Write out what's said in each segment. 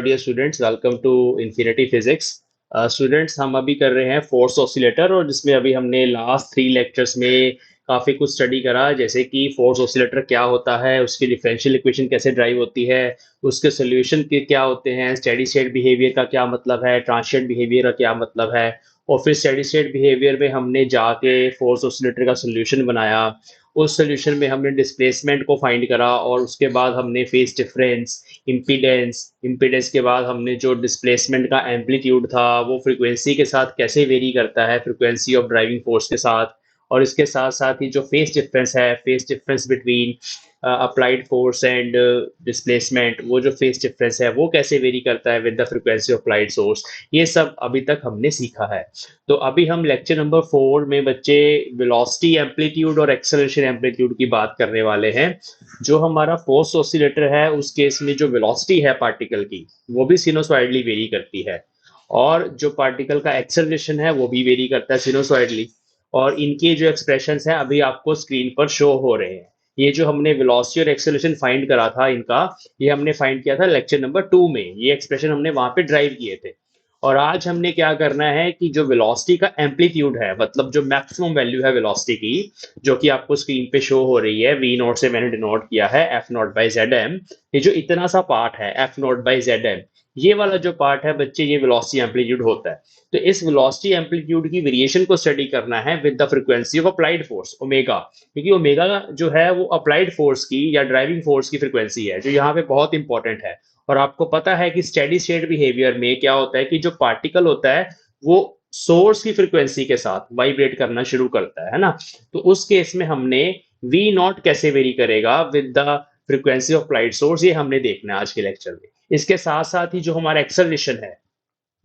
Dear students, welcome to Infinity Physics. Students, हम अभी कर रहे हैं फोर्स ऑसिलेटर, और जिसमें अभी हमने लास्ट 3 लेक्चर्स में काफ़ी कुछ स्टडी करा, जैसे कि फोर्स ऑसिलेटर क्या होता है, उसकी डिफरेंशियल इक्वेशन कैसे ड्राइव होती है, उसके सोल्यूशन के क्या होते हैं, स्टेडी स्टेट बिहेवियर का क्या मतलब है, ट्रांसिएंट बिहेवियर का क्या मतलब है, और फिर स्टेडी स्टेट बिहेवियर में हमने जाके फोर्स ऑसिलेटर का सोल्यूशन बनाया। उस सोल्यूशन में हमने डिस्प्लेसमेंट को फाइंड करा, और उसके बाद हमने फेस डिफरेंस, इम्पीडेंस के बाद हमने जो डिस्प्लेसमेंट का एम्पलीट्यूड था वो फ्रीक्वेंसी के साथ कैसे वेरी करता है, फ्रीक्वेंसी ऑफ ड्राइविंग फोर्स के साथ। और इसके साथ साथ ही जो phase difference between applied force and displacement, वो जो फेस डिफरेंस है वो कैसे वेरी करता है with the frequency of applied source, ये सब अभी तक हमने सीखा है। तो अभी हम लेक्चर नंबर 4 में बच्चे वेलोसिटी एम्पलीट्यूड और एक्सेलरेशन एम्पलीट्यूड की बात करने वाले हैं। जो हमारा फोर्स ऑसिलेटर है उस केस में जो वेलोसिटी है पार्टिकल की, वो भी सिनोसॉइडली वेरी करती है, और जो पार्टिकल का एक्सेलरेशन है वो भी वेरी करता है सिनोसॉइडली। और इनके जो एक्सप्रेशंस हैं अभी आपको स्क्रीन पर शो हो रहे हैं। ये जो हमने वेलोसिटी और एक्सेलरेशन फाइंड करा था इनका, ये हमने फाइंड किया था लेक्चर नंबर 2 में। ये एक्सप्रेशन हमने वहां पे ड्राइव किए थे। और आज हमने क्या करना है कि जो वेलोसिटी का एम्पलीट्यूड है, मतलब जो मैक्सिमम वैल्यू है वेलोसिटी की, जो कि आपको स्क्रीन पे शो हो रही है, वी नॉट से मैंने डिनोट किया है F naught by Z M. ये जो इतना सा पार्ट है F naught by Z M, ये वाला जो पार्ट है बच्चे, ये वेलोसिटी एम्पलीट्यूड होता है। तो इस वेलोसिटी एम्पलीट्यूड की वेरिएशन को स्टडी करना है with the frequency of applied force omega, क्योंकि ओमेगा जो है वो अप्लाइड फोर्स की या ड्राइविंग फोर्स की फ्रीक्वेंसी है, जो यहाँ पे बहुत इंपॉर्टेंट है। और आपको पता है कि स्टेडी स्टेट बिहेवियर में क्या होता है कि जो पार्टिकल होता है वो सोर्स की फ्रीक्वेंसी के साथ वाइब्रेट करना शुरू करता है ना। तो उस केस में हमने वी नॉट कैसे वेरी करेगा with the frequency of applied source, ये हमने देखना है आज के लेक्चर में। इसके साथ साथ ही जो हमारा एक्सेलरेशन है,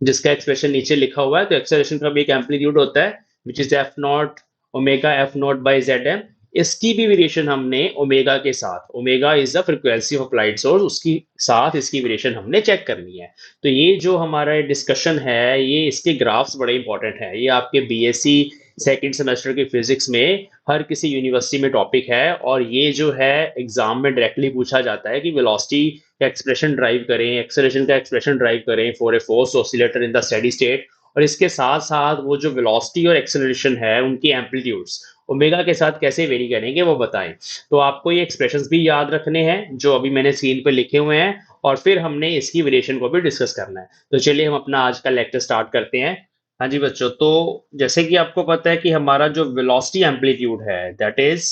जिसका एक्सप्रेशन नीचे लिखा हुआ है, तो एक्सेलरेशन का भी एक एम्पलीट्यूड होता है which is F naught omega F naught by Z M. इसकी भी वेरिएशन हमने ओमेगा के साथ, omega is the frequency of applied source, उसकी साथ इसकी वेरिएशन हमने चेक करनी है। तो ये जो हमारा डिस्कशन है, ये इसके ग्राफ्स बड़े इंपॉर्टेंट है। ये आपके बीएससी सेकेंड सेमेस्टर की फिजिक्स में हर किसी यूनिवर्सिटी में टॉपिक है, और ये जो है एग्जाम में डायरेक्टली पूछा जाता है कि वेलोसिटी का एक्सप्रेशन ड्राइव करें, एक्सेलरेशन का एक्सप्रेशन ड्राइव करें for a force oscillator in the steady state. और इसके साथ साथ वो जो वेलोसिटी और एक्सेलरेशन है उनकी एम्पलीट्यूड्स ओमेगा के साथ कैसे वेरी करेंगे वो बताएं। तो आपको ये एक्सप्रेशंस भी याद रखने हैं जो अभी मैंने स्क्रीन पर लिखे हुए हैं, और फिर हमने इसकी वेरिएशन को भी डिस्कस करना है। तो चलिए हम अपना आज का लेक्चर स्टार्ट करते हैं। हाँ जी बच्चों, तो जैसे कि आपको पता है कि हमारा जो वेलोसिटी एम्पलीट्यूड है that is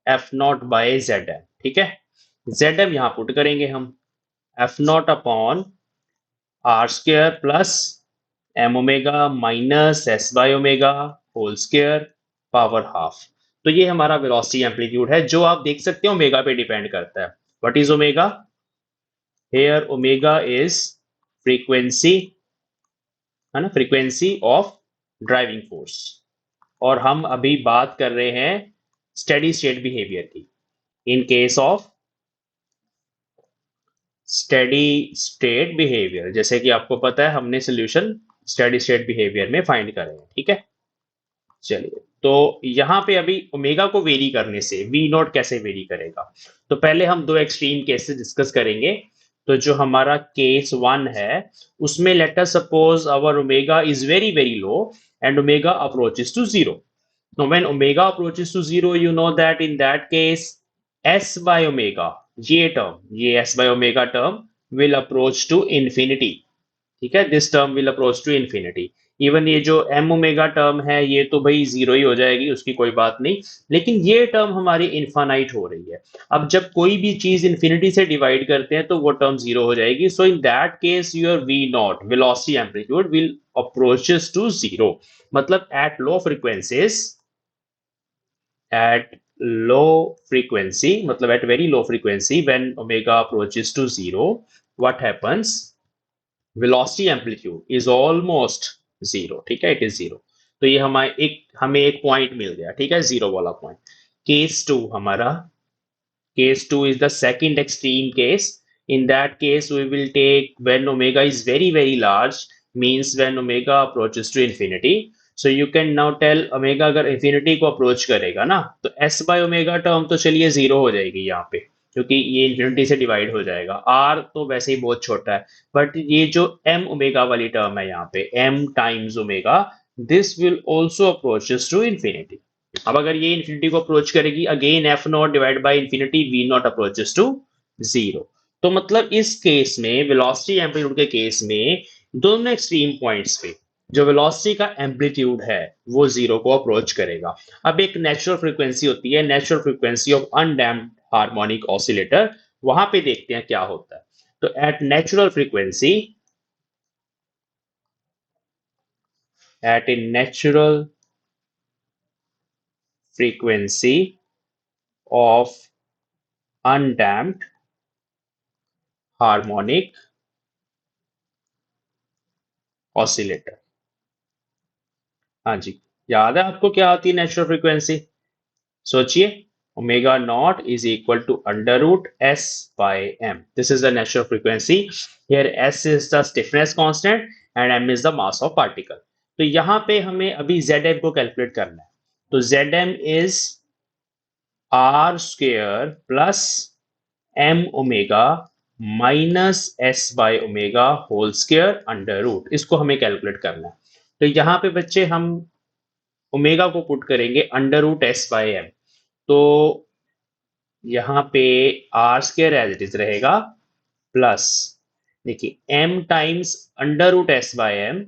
F naught by Z M. ठीक है, जेड एम यहाँ पुट करेंगे हम, F naught upon R square plus M omega minus S by omega whole square power half. तो ये हमारा वेलोसिटी एम्पलीट्यूड है, जो आप देख सकते हो ओमेगा पे डिपेंड करता है। What is omega? Here omega is frequency, है ना, फ्रीक्वेंसी ऑफ ड्राइविंग फोर्स। और हम अभी बात कर रहे हैं स्टेडी स्टेट बिहेवियर की। In case of steady state behaviour, जैसे कि आपको पता है हमने सोल्यूशन स्टेडी स्टेट बिहेवियर में फाइंड करे हैं। ठीक है, चलिए, तो यहाँ पे अभी ओमेगा को वेरी करने से वी नॉट कैसे वेरी करेगा, तो पहले हम दो एक्सट्रीम केसेस डिस्कस करेंगे। तो जो हमारा केस 1 है, उसमें let us suppose our omega is very very low and omega approaches to zero. Now, when omega approaches to zero, you know that in that case, s by omega, ये term, ये s by omega term will approach to infinity. ठीक है, this term will approach to infinity. Even ये जो m omega term है ये तो भाई जीरो ही हो जाएगी, उसकी कोई बात नहीं। लेकिन ये टर्म हमारी इन्फानाइट हो रही है। अब जब कोई भी चीज इन्फिनिटी से डिवाइड करते हैं तो वो टर्म जीरो हो जाएगी। So in that case your V naught velocity amplitude will approaches to zero. मतलब at low frequencies, at low frequency, मतलब at very low frequency, when omega approaches to zero, what happens? Velocity amplitude is almost zero. ठीक है, it is zero. तो ये हमें एक point मिल गया। ठीक है, जीरो वाला पॉइंट। केस 2 हमारा, case 2 is the second extreme case. In that case we will take when omega is very very large, means when omega approaches to infinity. So you can now tell omega अगर infinity को approach करेगा ना, तो s by omega term तो चलिए zero हो जाएगी यहाँ पे। क्योंकि ये इन्फिनिटी से डिवाइड हो जाएगा। आर तो वैसे ही बहुत छोटा है, बट ये जो एम ओमेगा वाली टर्म है यहाँ पे, M times omega, this will also approaches to infinity. अब अगर ये इन्फिनिटी को अप्रोच करेगी, again F naught divide by infinity, V naught approaches to zero. तो मतलब इस केस में, वेलोसिटी एम्पलीट्यूड के केस में, दोनों एक्सट्रीम पॉइंट्स पे जो वेलोसिटी का एम्पलीट्यूड है वो जीरो को अप्रोच करेगा। अब एक नेचुरल फ्रीक्वेंसी होती है, natural frequency of undamped harmonic oscillator, वहां पे देखते हैं क्या होता है। तो at a natural frequency of undamped harmonic oscillator. हाँ जी, याद है आपको क्या होती है नेचुरल फ्रीक्वेंसी? सोचिए, omega naught is equal to under root S by M. This is the natural frequency. Here S is the stiffness constant and M is the mass of particle. तो यहाँ पे हमें अभी जेड एम को calculate करना है। तो Z M is R square plus M omega minus S by omega whole square under root, इसको हमें कैलकुलेट करना है। तो यहाँ पे बच्चे हम ओमेगा को पुट करेंगे under root S by M. तो यहाँ पे R square as it is रहेगा, प्लस देखिए M times under root S by M,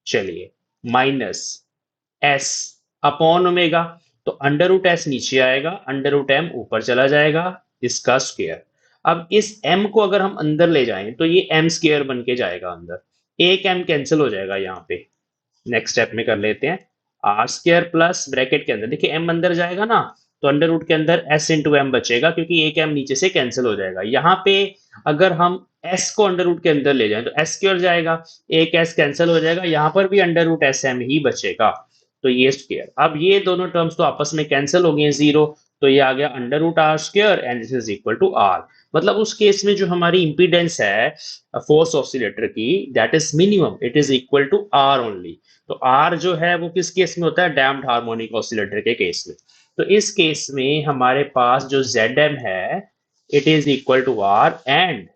चलिए, माइनस एस अपॉन ओमेगा। तो अंडर रूट एस नीचे आएगा, अंडर रूट एम ऊपर चला जाएगा, इसका स्क्वेयर। अब इस एम को अगर हम अंदर ले जाएं तो ये एम स्क्वेयर बन के जाएगा अंदर, एक एम कैंसिल हो जाएगा यहाँ पे। नेक्स्ट स्टेप में कर लेते हैं, आर स्क्र प्लस ब्रैकेट के अंदर देखिए एम अंदर जाएगा ना, तो अंडर रूट के अंदर एस इंटू एम बचेगा, क्योंकि एक एम नीचे से कैंसिल हो जाएगा। यहाँ पे अगर हम एस को अंडर रूट के अंदर ले जाएं तो एस स्क्र जाएगा, एक एस कैंसिल हो जाएगा, यहाँ पर भी अंडर रूट एस एम ही बचेगा। तो ये स्क्र, अब ये दोनों टर्म्स तो आपस में कैंसिल हो गए जीरो, तो ये आ गया under root R square and this is equal to R. मतलब उस केस में जो हमारी इंपीडेंस है फोर्स ऑसिलेटर की, that is minimum, it is equal to R only. तो आर जो है वो किस केस में होता है? डैम्प्ड हार्मोनिक ऑसिलेटर के केस में। तो इस केस में हमारे पास जो Zm है, it is equal to R and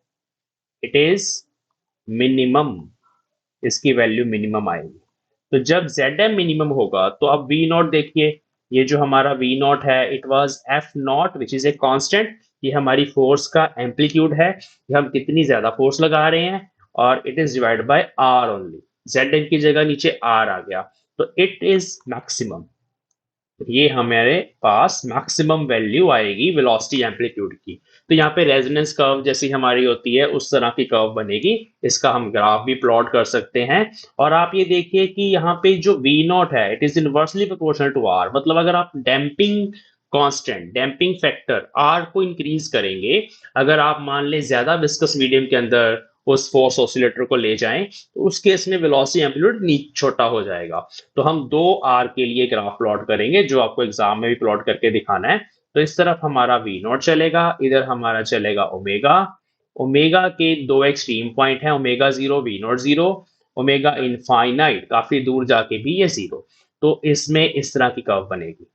it is minimum, इसकी वैल्यू मिनिमम आएगी। तो जब Zm मिनिमम होगा तो अब V नॉट देखिए, ये जो हमारा V नॉट है, it was F not which is a constant. ये हमारी फोर्स का एम्पलीट्यूड है कि हम कितनी ज्यादा फोर्स लगा रहे हैं, और it is divide by R only. Zm की जगह नीचे R आ गया, तो इट इज मैक्सिमम। ये हमारे पास मैक्सिमम वैल्यू आएगी वेलोसिटी एम्पलीट्यूड की। तो यहाँ पे रेजोनेंस कर्व जैसी हमारी होती है उस तरह की कर्व बनेगी। इसका हम ग्राफ भी प्लॉट कर सकते हैं। और आप ये देखिए कि यहाँ पे जो V नॉट है, it is inversely proportional to R। मतलब अगर आप damping constant, damping factor R को इंक्रीज करेंगे, अगर आप मान लें ज्यादा विस्कस मीडियम के अंदर उस फोर्स ऑसिलेटर को ले जाएं, तो उस केस में वेलोसिटी एम्पलीट्यूड छोटा हो जाएगा। तो हम दो आर के लिए ग्राफ प्लॉट करेंगे, जो आपको एग्जाम में भी प्लॉट करके दिखाना है। तो इस तरफ हमारा वी नॉट चलेगा, इधर हमारा चलेगा ओमेगा। ओमेगा के दो एक्सट्रीम पॉइंट है, omega zero, V naught zero. Omega infinite, काफी दूर जाके भी ये जीरो। तो इसमें इस तरह की कर्व बनेगी।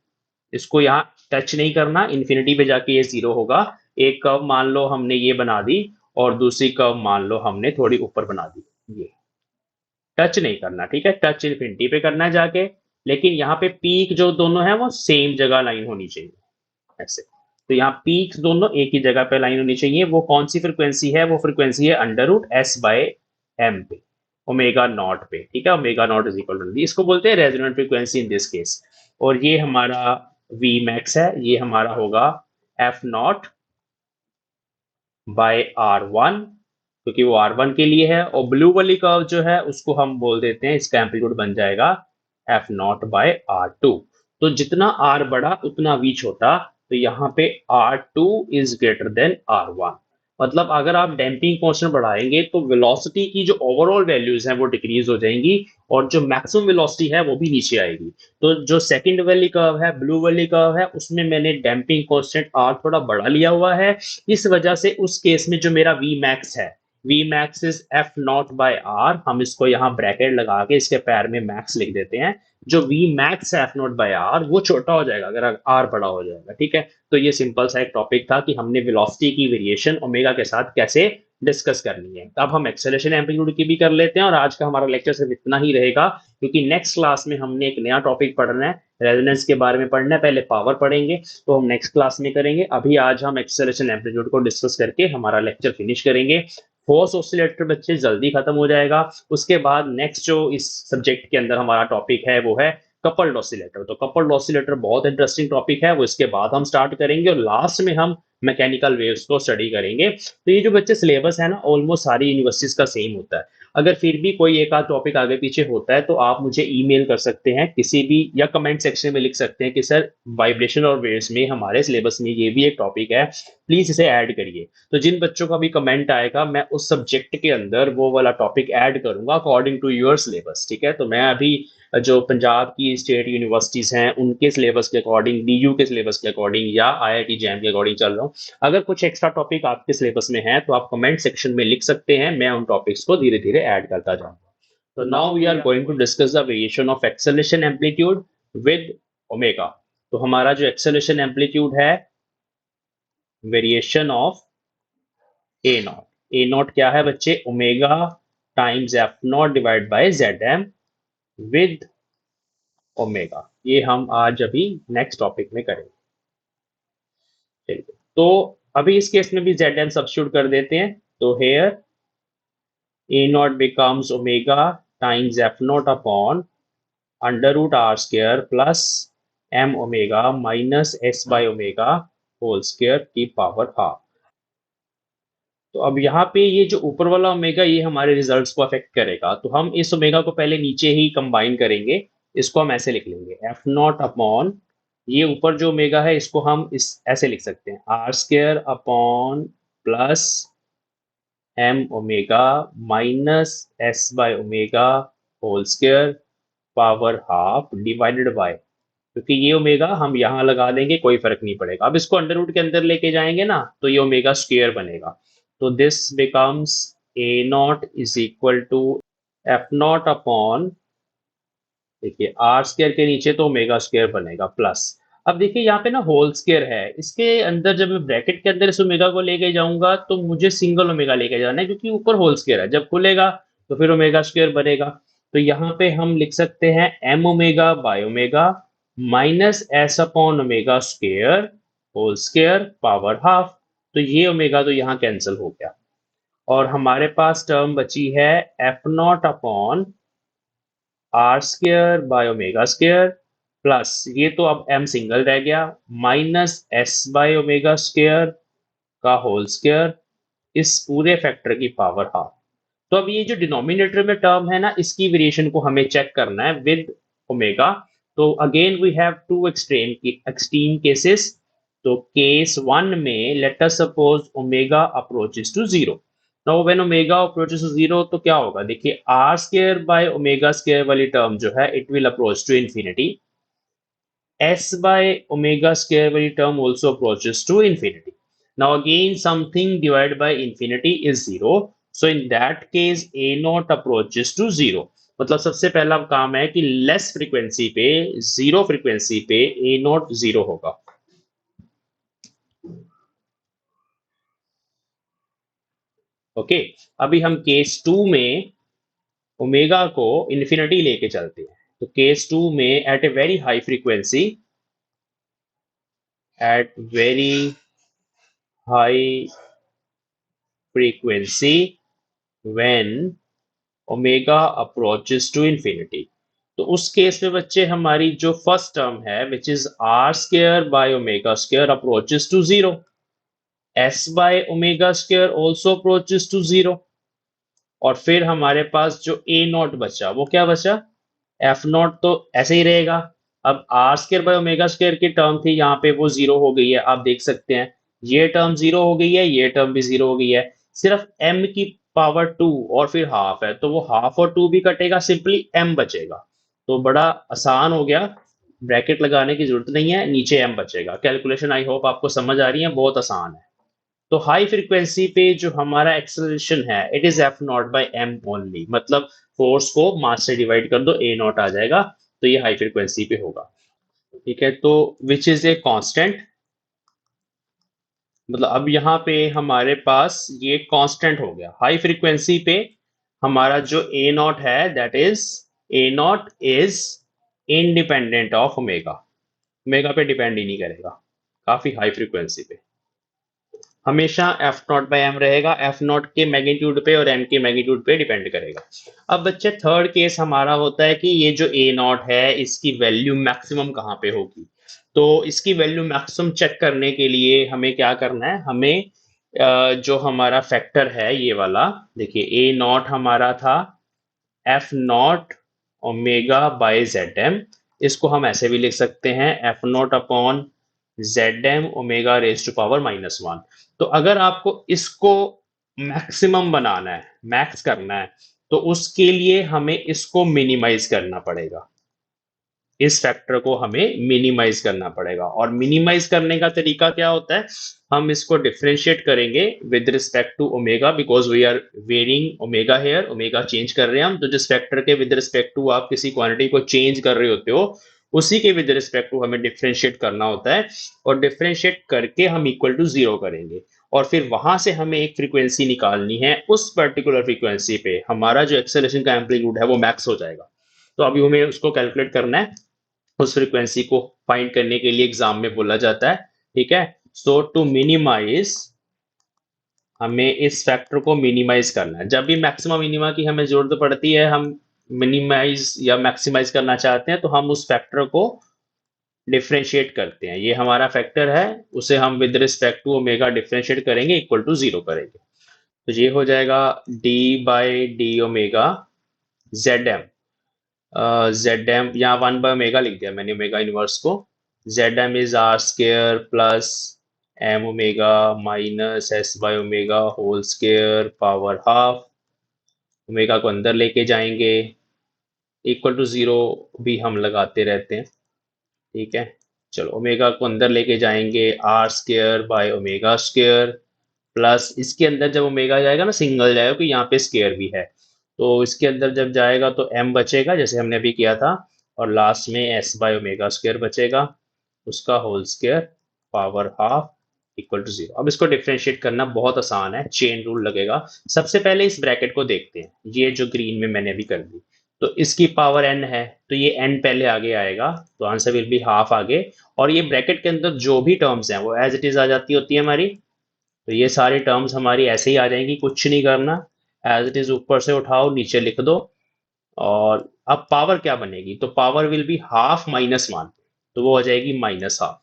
इसको यहाँ टच नहीं करना, इन्फिनिटी पे जाके ये जीरो होगा। एक कर्व मान लो हमने ये बना दी, और दूसरी कर्व मान लो हमने थोड़ी ऊपर बना दी, ये टच नहीं करना, ठीक है? टच इन्फिनिटी पे करना है जाके। लेकिन यहाँ पे पीक जो दोनों है वो सेम जगह लाइन होनी चाहिए, ऐसे। तो यहाँ पीक्स दोनों एक ही जगह पे लाइन होनी चाहिए। वो कौन सी फ्रिक्वेंसी है? वो फ्रिक्वेंसी है under root S by M पे, ओमेगा नॉट पे, ठीक है? Omega naught is equal to, इसको बोलते हैं resonant frequency in this case. और ये हमारा वी मैक्स है, ये हमारा होगा F naught by R one, क्योंकि वो R1 के लिए है। और ब्लू वाली कर्व जो है उसको हम बोल देते हैं, इसका एम्पलीट्यूड बन जाएगा एफ नॉट बाय R2। तो जितना R बड़ा उतना V छोटा, तो यहाँ पे R2 is greater than R1। मतलब अगर आप डैम्पिंग कांस्टेंट बढ़ाएंगे तो वेलोसिटी की जो ओवरऑल वैल्यूज हैं वो डिक्रीज हो जाएंगी, और जो मैक्सिमम वेलोसिटी है वो भी नीचे आएगी। तो जो सेकंड वाली कर्व है, ब्लू वाली कर्व है, उसमें मैंने डैम्पिंग कांस्टेंट R थोड़ा बड़ा लिया हुआ है। इस वजह से उस केस में जो मेरा V मैक्स है, V max is F naught by R. हम इसको यहाँ ब्रैकेट लगा के इसके पैर में मैक्स लिख देते हैं। जो वी मैक्स है एफ नॉट बाय आर वो छोटा हो जाएगा अगर आर बड़ा हो जाएगा, ठीक है। तो ये सिंपल सा एक टॉपिक था कि हमने वेलोसिटी की वेरिएशन ओमेगा के साथ कैसे डिस्कस करनी है। अब हम एक्सेलरेशन एम्पलीट्यूड की भी कर लेते हैं और आज का हमारा लेक्चर सिर्फ इतना ही रहेगा, क्योंकि नेक्स्ट क्लास में हमने एक नया टॉपिक पढ़ना है, रेजोनेंस के बारे में पढ़ना है। पहले पावर पढ़ेंगे, तो हम नेक्स्ट क्लास में करेंगे। अभी आज हम एक्सेलरेशन एम्पलीट्यूड को डिस्कस करके हमारा लेक्चर फिनिश करेंगे। फोर्स ऑसिलेटर बच्चे जल्दी खत्म हो जाएगा। उसके बाद नेक्स्ट जो इस सब्जेक्ट के अंदर हमारा टॉपिक है वो है कपल्ड ऑसिलेटर। तो कपल्ड ऑसिलेटर बहुत इंटरेस्टिंग टॉपिक है, वो इसके बाद हम स्टार्ट करेंगे और लास्ट में हम मैकेनिकल वेव्स को स्टडी करेंगे। तो ये जो बच्चे सिलेबस है ना, ऑलमोस्ट सारी यूनिवर्सिटीज का सेम होता है। अगर फिर भी कोई एक आध टॉपिक आगे पीछे होता है तो आप मुझे ईमेल कर सकते हैं किसी भी, या कमेंट सेक्शन में लिख सकते हैं कि सर वाइब्रेशन और वेव्स में हमारे सिलेबस में ये भी एक टॉपिक है, प्लीज इसे ऐड करिए। तो जिन बच्चों का भी कमेंट आएगा मैं उस सब्जेक्ट के अंदर वो वाला टॉपिक ऐड करूंगा अकॉर्डिंग टू योर सिलेबस, ठीक है। तो मैं अभी जो पंजाब की स्टेट यूनिवर्सिटीज हैं उनके सिलेबस के अकॉर्डिंग, डीयू के सिलेबस के अकॉर्डिंग या आईआईटी जैम के अकॉर्डिंग चल रहा हूँ। अगर कुछ एक्स्ट्रा टॉपिक आपके सिलेबस में है तो आप कमेंट सेक्शन में लिख सकते हैं, मैं उन टॉपिक्स को धीरे धीरे ऐड करता जाऊंगा। तो now we are going to discuss the variation of acceleration amplitude with omega. तो हमारा जो एक्सेलरेशन एम्पलीट्यूड है, variation of A naught. A naught क्या है बच्चे? Omega times F naught divide by Z M with omega. ये हम आज अभी नेक्स्ट टॉपिक में करेंगे। चलिए, तो अभी इस केस में भी जेड एम सब्स्टिट्यूट कर देते हैं। तो here A naught becomes omega times F naught upon under root R square plus M omega minus S by omega whole square की पावर हाफ। तो अब यहाँ पे ये जो ऊपर वाला ओमेगा ये हमारे रिजल्ट्स को अफेक्ट करेगा, तो हम इस ओमेगा को पहले नीचे ही कंबाइन करेंगे। इसको हम ऐसे लिख लेंगे एफ नॉट अपॉन, ये ऊपर जो ओमेगा है इसको हम इस ऐसे लिख सकते हैं R square upon plus M omega minus S by omega whole square power half divided by, क्योंकि ये ओमेगा हम यहाँ लगा देंगे कोई फर्क नहीं पड़ेगा। अब इसको अंडर रूट के अंदर लेके जाएंगे ना तो ये ओमेगा स्क्वायर बनेगा। तो this becomes A naught is equal to F naught upon, देखिए आर स्क्वायर के नीचे तो ओमेगा स्क्वायर बनेगा प्लस, अब देखिए यहाँ पे ना होल स्क्वायर है, इसके अंदर जब मैं ब्रैकेट के अंदर इस ओमेगा को लेके जाऊंगा तो मुझे सिंगल ओमेगा लेके जाना है, क्योंकि ऊपर होल स्क्वायर है, जब खुलेगा तो फिर ओमेगा स्क्वायर बनेगा। तो यहाँ पे हम लिख सकते हैं M omega by omega minus S upon omega square whole square power half. तो ये ओमेगा तो यहाँ कैंसिल हो गया और हमारे पास टर्म बची है F naught upon R square by omega square plus, ये तो अब m सिंगल रह गया, minus s by omega square का होल स्क्वायर, इस पूरे फैक्टर की पावर हाफ। तो अब ये जो डिनोमिनेटर में टर्म है ना, इसकी वेरिएशन को हमें चेक करना है विद ओमेगा। तो again we have two extreme cases. तो केस वन में let us suppose omega approaches to zero. Now when omega approaches to zero तो क्या होगा, देखिए R square by omega square वाली टर्म जो है it will approach to infinity, s by omega square वाली term also approaches to infinity. Now again something divided by infinity is zero. So in that case a naught approaches to zero. मतलब सबसे पहला काम है कि less frequency पे, zero frequency पे a naught zero होगा। ओके, अभी हम केस टू में ओमेगा को इन्फिनिटी लेके चलते हैं। तो केस टू में at a very high frequency, at very high frequency when omega approaches to infinity, तो उस केस में बच्चे हमारी जो फर्स्ट टर्म है which is R square by omega square approaches to zero, S by omega square also approaches to zero, और फिर हमारे पास जो ए नॉट बचा वो क्या बचा, एफ नॉट तो ऐसे ही रहेगा। अब R square by omega square की टर्म थी यहाँ पे वो जीरो हो गई है, आप देख सकते हैं ये टर्म जीरो हो गई है, ये टर्म भी जीरो हो गई है, सिर्फ m की पावर टू और फिर हाफ है, तो वो हाफ और टू भी कटेगा, सिंपली m बचेगा। तो बड़ा आसान हो गया, ब्रैकेट लगाने की जरूरत नहीं है, नीचे m बचेगा। कैलकुलेशन आई होप आपको समझ आ रही है, बहुत आसान है। तो हाई फ्रीक्वेंसी पे जो हमारा एक्सेलरेशन है it is F naught by M only, मतलब फोर्स को मास से डिवाइड कर दो ए नॉट आ जाएगा। तो ये हाई फ्रीक्वेंसी पे होगा। ठीक है, तो विच इज ए कांस्टेंट, मतलब अब यहाँ पे हमारे पास ये कांस्टेंट हो गया हाई फ्रीक्वेंसी पे। हमारा जो ए नॉट है, that is a naught is independent of omega, omega पे डिपेंड ही नहीं करेगा काफी हाई फ्रीक्वेंसी पे। हमेशा एफ नॉट बाई एम रहेगा, एफ नॉट के मैग्नीट्यूड पे और एम के मैग्नीट्यूड पे डिपेंड करेगा। अब बच्चे थर्ड केस हमारा होता है कि ये जो ए नॉट है इसकी वैल्यू मैक्सिमम कहाँ पे होगी। तो इसकी वैल्यू मैक्सिमम चेक करने के लिए हमें क्या करना है, हमें जो हमारा फैक्टर है ये वाला, देखिए ए नॉट हमारा था F naught omega by Z M, इसको हम ऐसे भी लिख सकते हैं F naught upon Z M omega raise to power -1। तो अगर आपको इसको मैक्सिमम बनाना है, मैक्स करना है, तो उसके लिए हमें इसको मिनिमाइज करना पड़ेगा, इस फैक्टर को हमें मिनिमाइज करना पड़ेगा। और मिनिमाइज करने का तरीका क्या होता है, हम इसको डिफरेंशिएट करेंगे with respect to omega, because we are varying omega here, omega change कर रहे हैं हम, तो जिस फैक्टर के विद रिस्पेक्ट टू आप किसी क्वांटिटी को चेंज कर रहे होते हो उसी के विद रिस्पेक्ट टू हमें डिफरेंशिएट करना होता है। और डिफरेंशिएट करके हम इक्वल टू जीरो करेंगे, और फिर वहां से हमें एक फ्रीक्वेंसी निकालनी है, उस पर्टिकुलर फ्रीक्वेंसी पे हमारा जो एक्सेलरेशन का एम्पलीट्यूड है वो मैक्स हो जाएगा। तो अभी हमें उसको कैलकुलेट करना है, उस फ्रीक्वेंसी को फाइंड करने के लिए एग्जाम में बोला जाता है। ठीक है, सो टू मिनिमाइज, हमें इस फैक्टर को मिनिमाइज करना है। जब भी मैक्सिमम मिनिमा की हमें जरूरत पड़ती है, हम मिनिमाइज या मैक्सिमाइज करना चाहते हैं, तो हम उस फैक्टर को डिफरेंशिएट करते हैं। ये हमारा फैक्टर है, उसे हम with respect to omega differentiate करेंगे, इक्वल टू जीरो करेंगे। तो ये हो जाएगा D by D omega Z M, Z M यहाँ 1/ओमेगा लिख दिया मैंने, ओमेगा इनवर्स को। Z M is R square plus M omega minus S by omega whole square power half. Omega को अंदर लेके जाएंगे, इक्वल टू जीरो भी हम लगाते रहते हैं। ठीक है, चलो ओमेगा को अंदर लेके जाएंगे, R square by omega square plus इसके अंदर जब ओमेगा जाएगा ना सिंगल जाएगा, क्योंकि यहाँ पे स्केयर भी है, तो इसके अंदर जब जाएगा तो m बचेगा जैसे हमने अभी किया था, और लास्ट में s बाय ओमेगा स्केयर बचेगा, उसका whole square power half equal to zero. अब इसको डिफरेंशिएट करना बहुत आसान है, चेन रूल लगेगा। सबसे पहले इस ब्रैकेट को देखते हैं, ये जो ग्रीन में मैंने अभी कर दी, तो इसकी पावर n है, तो ये n पहले आगे आएगा, तो आंसर विल बी हाफ आगे। और ये ब्रैकेट के अंदर जो भी टर्म्स हैं वो एज इट इज आ जाती होती है हमारी, तो ये सारी टर्म्स हमारी ऐसे ही आ जाएंगी, कुछ नहीं करना, एज इट इज ऊपर से उठाओ नीचे लिख दो। और अब पावर क्या बनेगी, तो पावर विल बी हाफ -1, तो वो हो जाएगी -हाफ।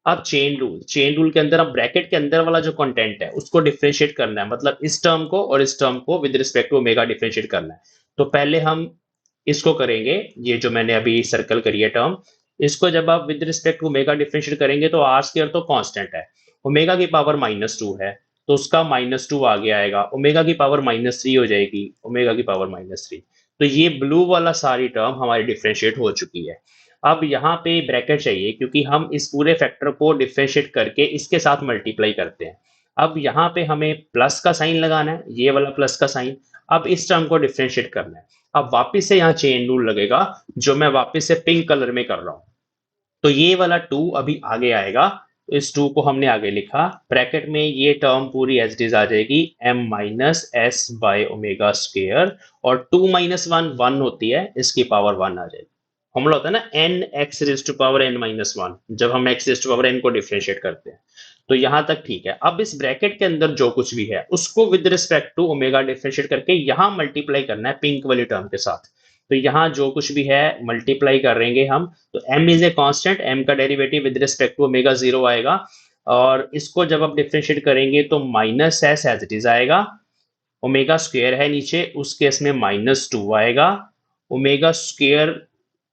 अब चेन रूल, चेन रूल के अंदर अब ब्रैकेट के अंदर वाला जो कंटेंट है उसको डिफरेंशिएट करना है, मतलब इस टर्म को और इस टर्म को with respect to omega differentiate करना है। तो पहले हम इसको करेंगे, ये जो मैंने अभी सर्कल करी है टर्म, इसको जब आप with respect to omega differentiate करेंगे तो आर स्क्वायर तो कांस्टेंट है, ओमेगा की पावर -2 है, तो उसका -2 आगे आएगा, ओमेगा की पावर -3 हो जाएगी, ओमेगा की पावर -3। तो ये ब्लू वाला सारी टर्म हमारी डिफरेंशिएट हो चुकी है। अब यहाँ पे ब्रैकेट चाहिए, क्योंकि हम इस पूरे फैक्टर को डिफरेंशिएट करके इसके साथ मल्टीप्लाई करते हैं। अब यहाँ पे हमें प्लस का साइन लगाना है, ये वाला प्लस का साइन। अब इस टर्म को डिफरेंशिएट करना है, अब वापस से यहाँ चेन रूल लगेगा, जो मैं वापस से पिंक कलर में कर रहा हूँ। तो ये वाला 2 अभी आगे आएगा, तो इस 2 को हमने आगे लिखा, ब्रैकेट में ये टर्म पूरी एज इट इज आ जाएगी m minus S by omega square, और 2 माइनस 1 1 होती है, इसकी पावर 1 आ जाएगी। फॉर्मूला होता है ना n x raise to power n minus 1, जब हम x raise to power n को डिफरेंशिएट करते हैं। तो यहां तक ठीक है। अब इस ब्रैकेट के अंदर जो कुछ भी है उसको with respect to omega differentiate करके यहां मल्टीप्लाई करना है पिंक वाली टर्म के साथ। तो यहाँ जो कुछ भी है मल्टीप्लाई करेंगे हम, तो m is a constant, m का derivative with respect to omega zero आएगा, और इसको जब आप डिफरेंशिएट करेंगे तो minus S as it is आएगा, ओमेगा स्क्वायर है नीचे, उस केस में -2 आएगा, ओमेगा स्क्वायर,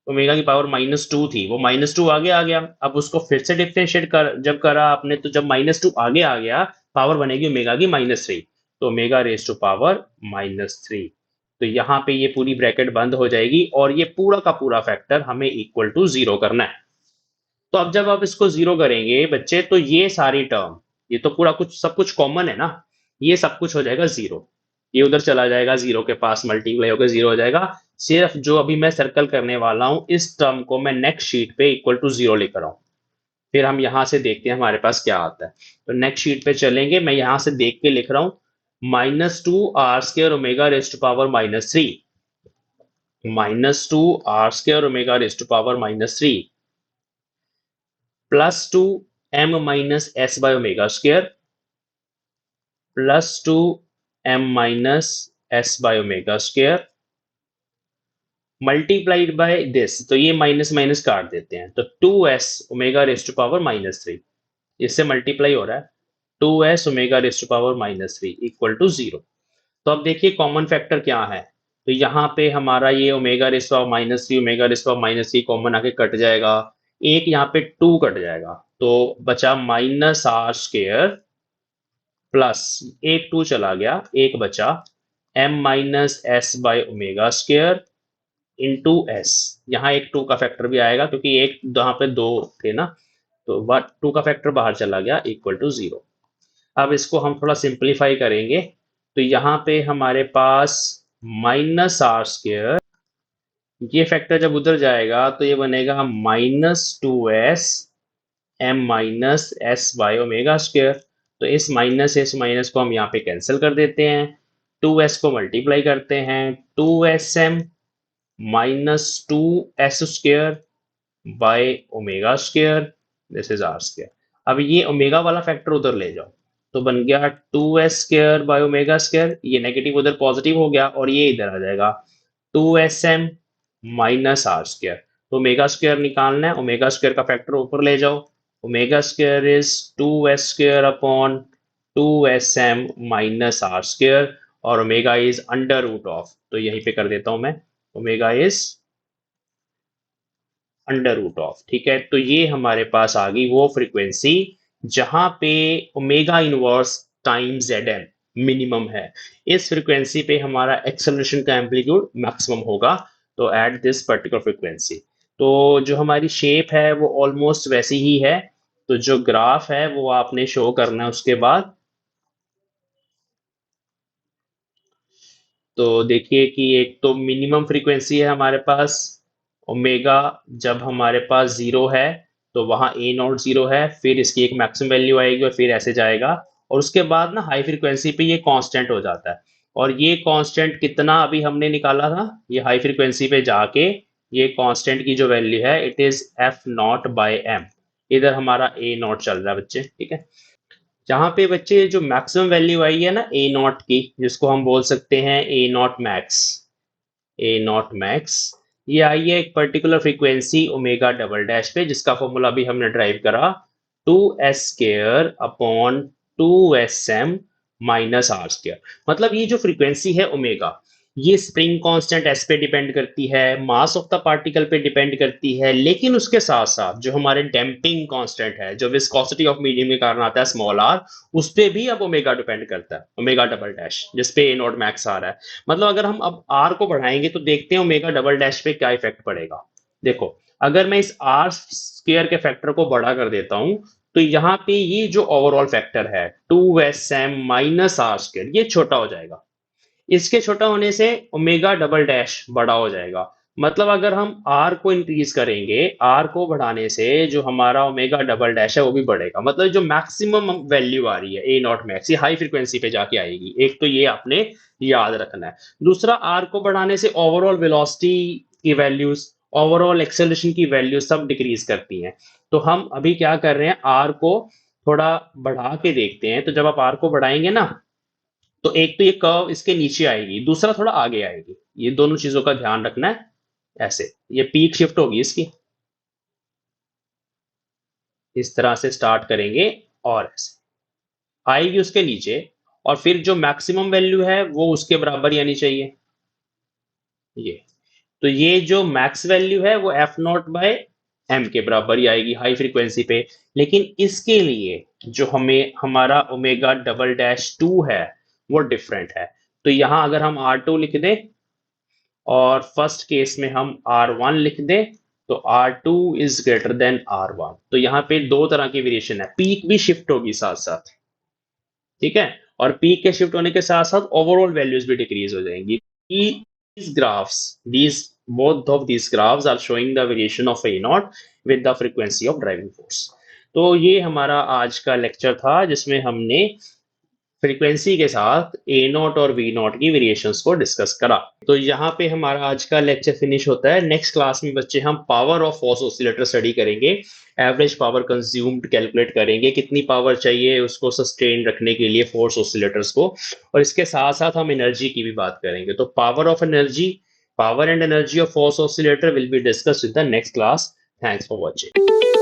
ओमेगा की पावर -2 थी, वो -2 आगे आ गया। अब उसको फिर से डिफरेंशिएट कर जब करा आपने, तो जब -2 आगे आ गया, पावर बनेगी ओमेगा की -3, तो ओमेगा रेज टू पावर -3। तो यहाँ पे ये पूरी ब्रैकेट बंद हो जाएगी, और ये पूरा का पूरा फैक्टर हमें इक्वल टू जीरो करना है। तो अब जब आप इसको जीरो करेंगे बच्चे, तो ये सारी टर्म, ये तो पूरा कुछ सब कुछ कॉमन है ना, ये सब कुछ हो जाएगा जीरो। ये उधर चला जाएगा, जीरो के पास मल्टीप्लाई होकर जीरो हो जाएगा। सिर्फ जो अभी मैं सर्कल करने वाला हूं इस टर्म को मैं नेक्स्ट शीट पे इक्वल टू जीरो लेकर आऊं, फिर हम यहां से देखते हैं हमारे पास क्या आता है। तो नेक्स्ट शीट पे चलेंगे, मैं यहां से देख के लिख रहा हूं -2 r² ω⁻³ -2 r² ω⁻³ +2 m−s/ω² +2 m−s/ω² multiplied by this, तो ये माइनस माइनस काट देते हैं, तो 2s ω⁻³ इससे मल्टीप्लाई हो रहा है, 2s ω⁻³ इक्वल टू जीरो। तो अब देखिए कॉमन फैक्टर क्या है, तो यहाँ पे हमारा ये ω⁻³ कॉमन आके कट जाएगा, एक यहाँ पे 2 कट जाएगा, तो बचा -r² प्लस एक 2 चला गया, एक बचा m−s/ω² इंटू एस। यहाँ एक 2 का फैक्टर भी आएगा क्योंकि एक यहाँ पे 2 थे ना, तो 2 का फैक्टर बाहर चला गया इक्वल टू जीरो। अब इसको हम थोड़ा सिंप्लीफाई करेंगे, तो यहाँ पे हमारे पास -r², ये फैक्टर जब उधर जाएगा तो ये बनेगा -2s m−s/ω²। तो इस माइनस इस माइनस को हम यहाँ पे कैंसिल कर देते हैं, 2s को मल्टीप्लाई करते हैं, 2sm -2s² bye ω², this is r²। अब ये ओमेगा वाला फैक्टर उधर ले जाओ, तो बन गया 2s² बाय ω², ये नेगेटिव उधर पॉजिटिव हो गया और ये इधर आ जाएगा 2sm -r²। तो ω² निकालना है, ω² का फैक्टर ऊपर ले जाओ, ω² is 2s² upon 2sm -r², और ओमेगा इज √ऑफ, तो यहीं पे कर देता हूं मैं, ओमेगा इज √ऑफ। ठीक है, तो ये हमारे पास आ गई वो फ्रीक्वेंसी जहां पे omega inverse time Zn minimum है। इस फ्रीक्वेंसी पे हमारा एक्सेलरेशन का एम्पलीट्यूड मैक्सिमम होगा, तो एट दिस पर्टिकुलर फ्रीक्वेंसी। तो जो हमारी शेप है वो ऑलमोस्ट वैसी ही है, तो जो ग्राफ है वो आपने शो करना है उसके बाद। तो देखिए कि एक तो मिनिमम फ्रीक्वेंसी है हमारे पास ओमेगा, जब हमारे पास जीरो है तो वहां ए नॉट जीरो है, फिर इसकी एक मैक्सिमम वैल्यू आएगी और फिर ऐसे जाएगा, और उसके बाद ना हाई फ्रीक्वेंसी पे ये कांस्टेंट हो जाता है। और ये कांस्टेंट कितना अभी हमने निकाला था, ये हाई फ्रीक्वेंसी पे जाके ये कांस्टेंट की जो वैल्यू है इट इज f0/m। इधर हमारा ए नॉट चल रहा है बच्चे, ठीक है। जहाँ पे बच्चे जो मैक्सिमम वैल्यू आई है ना ए नॉट की, जिसको हम बोल सकते हैं A naught max, A naught max, ये आई है एक particular frequency omega double dash पे, जिसका फॉर्मूला भी हमने ड्राइव करा 2s² अपॉन 2sm -r²। मतलब ये जो फ्रीक्वेंसी है ओमेगा, ये स्प्रिंग कांस्टेंट एस पे डिपेंड करती है, मास ऑफ द पार्टिकल पे डिपेंड करती है, लेकिन उसके साथ साथ जो हमारे डैम्पिंग कांस्टेंट है, जो विस्कोसिटी ऑफ मीडियम के कारण आता है स्मॉल आर, उस पे भी अब ओमेगा डिपेंड करता है, ओमेगा डबल डैश जिसपे ए नॉट मैक्स आ रहा है। मतलब अगर हम अब आर को बढ़ाएंगे तो देखते हैं ओमेगा डबल डैश पे क्या इफेक्ट पड़ेगा। देखो, अगर मैं इस r² के फैक्टर को बड़ा कर देता हूं, तो यहाँ पे ये जो ओवरऑल फैक्टर है 2sm -r², ये छोटा हो जाएगा, इसके छोटा होने से ओमेगा डबल डैश बड़ा हो जाएगा। मतलब अगर हम आर को इंक्रीज करेंगे, आर को बढ़ाने से जो हमारा ओमेगा डबल डैश है वो भी बढ़ेगा। मतलब जो मैक्सिमम वैल्यू आ रही है ए नॉट मैक्स, ये हाई फ्रीक्वेंसी पे जाके आएगी, एक तो ये आपने याद रखना है। दूसरा, आर को बढ़ाने से ओवरऑल वेलोसिटी की वैल्यूज, ओवरऑल एक्सेलरेशन की वैल्यूज सब डिक्रीज करती हैं। तो हम अभी क्या कर रहे हैं, आर को थोड़ा बढ़ा के देखते हैं। तो जब आप आर को बढ़ाएंगे ना, तो एक तो ये कर्व इसके नीचे आएगी, दूसरा थोड़ा आगे आएगी, ये दोनों चीजों का ध्यान रखना है। ऐसे ये पीक शिफ्ट होगी इसकी, इस तरह से स्टार्ट करेंगे और ऐसे आएगी उसके नीचे, और फिर जो मैक्सिमम वैल्यू है वो उसके बराबर ही आनी चाहिए, ये। तो ये जो मैक्स वैल्यू है वो f0/m के बराबर ही आएगी हाई फ्रीक्वेंसी पे। लेकिन इसके लिए जो हमें हमारा ओमेगा डबल डैश 2 है वो डिफरेंट है। तो यहां अगर हम R2 लिख दें और फर्स्ट केस में हम R1 लिख दें, तो R2 is greater than R1। तो यहाँ पे दो तरह की वेरिएशन है, पीक भी शिफ्ट होगी साथ साथ, ठीक है। और पीक के शिफ्ट होने के साथ-साथ ओवरऑल वैल्यूज़ भी डिक्रीज़ हो जाएँगी। These graphs, these both of these graphs are showing the variation of A naught with the frequency of driving force. तो ये हमारा आज का लेक्चर था जिसमें हमने फ्रीक्वेंसी के साथ ए नॉट और वी नॉट की वेरिएशंस को डिस्कस करा। तो यहाँ पे हमारा आज का लेक्चर फिनिश होता है। नेक्स्ट क्लास में बच्चे हम power of force oscillator study करेंगे। एवरेज पावर कंज्यूम्ड कैलकुलेट करेंगे, कितनी पावर चाहिए उसको सस्टेन रखने के लिए फोर्स ऑसिलेटर्स को, और इसके साथ साथ हम एनर्जी की भी बात करेंगे। तो power of energy, power and energy of force oscillator will be discussed in the next class. Thanks for watching.